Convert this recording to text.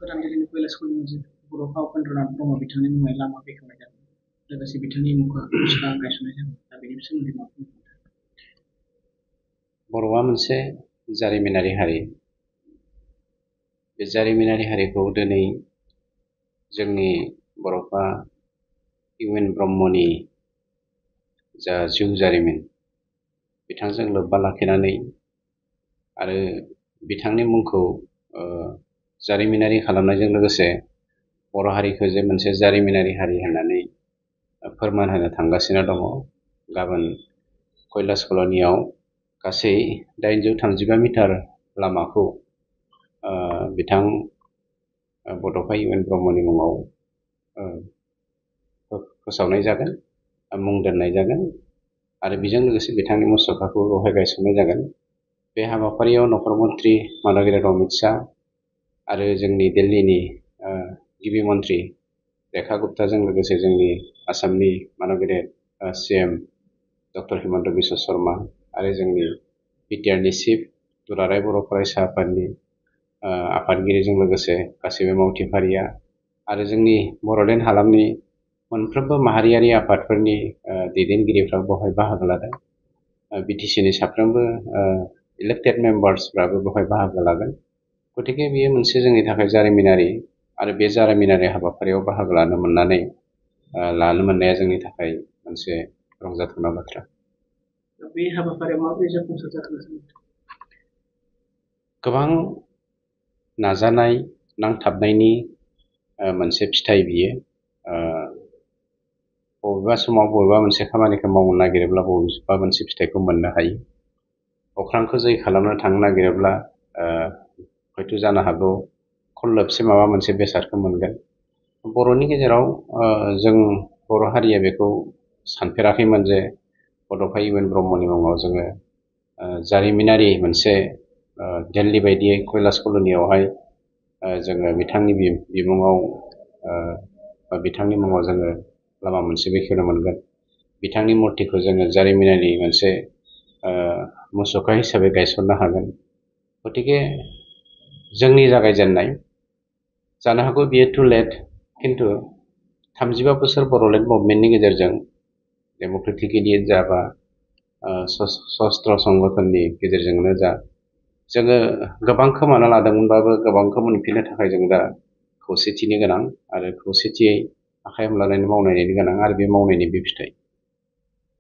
गोदान दिल्लीनि कैलाश कलेजनि बर' फाव उपेन्द्रनाथ ब्रह्म बिथांनि मुङै लामा बेखेवनाय जादों लोगोसे बिथांनि मुंखौ मुसुखा गायसननाय जादों दा बेनि सोमोन्दै मा बुंनो सानो? बर'आ मोनसे जारिमिनारि हारि। बे जारिमिनारि हारिखौ दिनै जोंनि बर'फ्रा इउ एन ब्रह्मनि जा जिउ जारिमिन बिथांजों लोब्बा लाखिनानै आरो बिथांनि मुंखौ जारिमिनारि खालामनायजों लोगोसे बर' हारिखौ जे मोनसे जारिमिनारि हारि होननानै फोरमान होनो थांगासिनो दङ। गाबोन कैलाश कल'नियाव गासै 835 मिटार लामाखौ बिथां बड'फा इउ एन ब्रह्मनि मुङाव फोसावनाय जागोन, मुं दोननाय जागोन आरो बेजों लोगोसे बिथांनि मुसुखाखौ बेवहाय गायसननाय जागोन। बे हाबाफारियाव नखर मन्त्रि मान'गिरि अमित शाह आरो जोंनि दिल्लीनि गिबि मन्त्रि रेखा गुप्ताजों लोगोसे जोंनि आसामनि मान'गिरि CM डक्टर हिमन्त बिश्व शर्मा आरो जोंनि बिटिआरनि चिफ दुलाराय बर' फरायसा आफादनि आफादगिरिजों लोगोसे गासैबो मावथिफारिया आरो जोंनि बड'लेण्ड हालामनि मोनफ्रोमबो माहारियारि आफादफोरनि दैदेनगिरिफ्रा बेवहाय बाहागो लादों। BTCनि साफ्रोमबो इलेक्टेड मेम्बार्सफ्राबो बेवहाय बाहागो लागोन। गतिके बेयो मोनसे जोंनि थाखाय जारिमिनारि आरो बे जारिमिनारि हाबाफारियाव बाहागो लानो मोननाया जोंनि थाखाय मोनसे रंजाथावना बाथ्रा। बे हाबाफारिया माबोरै जाफुंसार जाखो? गोबां नाजानाय नांथाबनायनि मोनसे फिथाइ बियो। बबेबा समाव बबेबा मोनसे खामानिखौ मावनो नागिरोब्ला बबेबा मोनसे फिथाइखौ मोननो हायो। अख्रांखौ जै खालामनो थांनो नागिरोब्ला हयथ' जानो हागौ खल्लोबसे माबा मोनसे बेसादखौ मोनगोन। बर'नि गेजेराव जों बर' हारिया बेखौ सानफेराखैमोन जे बड'फा इउ एन ब्रह्मनि मुङाव जोङो जारिमिनारि मोनसे दिल्ली बायदियै कैलाश कल'नियावहाय जोङो बिथांनि बिमुङाव बा बिथांनि मुङाव जोङो लामा मोनसे बेखेवनो मोनगोन। बिथांनि मुर्तिखौ जोङो जारिमिनारि मोनसे मुसुखा हिसाबै गायसननो हागोन। गतिके जोंनि जागायजेननाय जानो हागौ बियो टु लेट, खिन्थु 35 बोसोर बड'लेण्ड मुभमेन्टनि गेजेरजों डेम'क्रेटिकेलि जा बा सस्त्र संगठननि गेजेरजोंनो जा जोङो गोबां खोमाना लादोंमोनबाबो गोबांखौ मोनफिननो थाखाय जों दा खौसेथिनि गोनां आरो खौसेथियै आखाइ हमलायनानै मावनायनि गोनां आरो बे मावनायनि बे फिथाइ।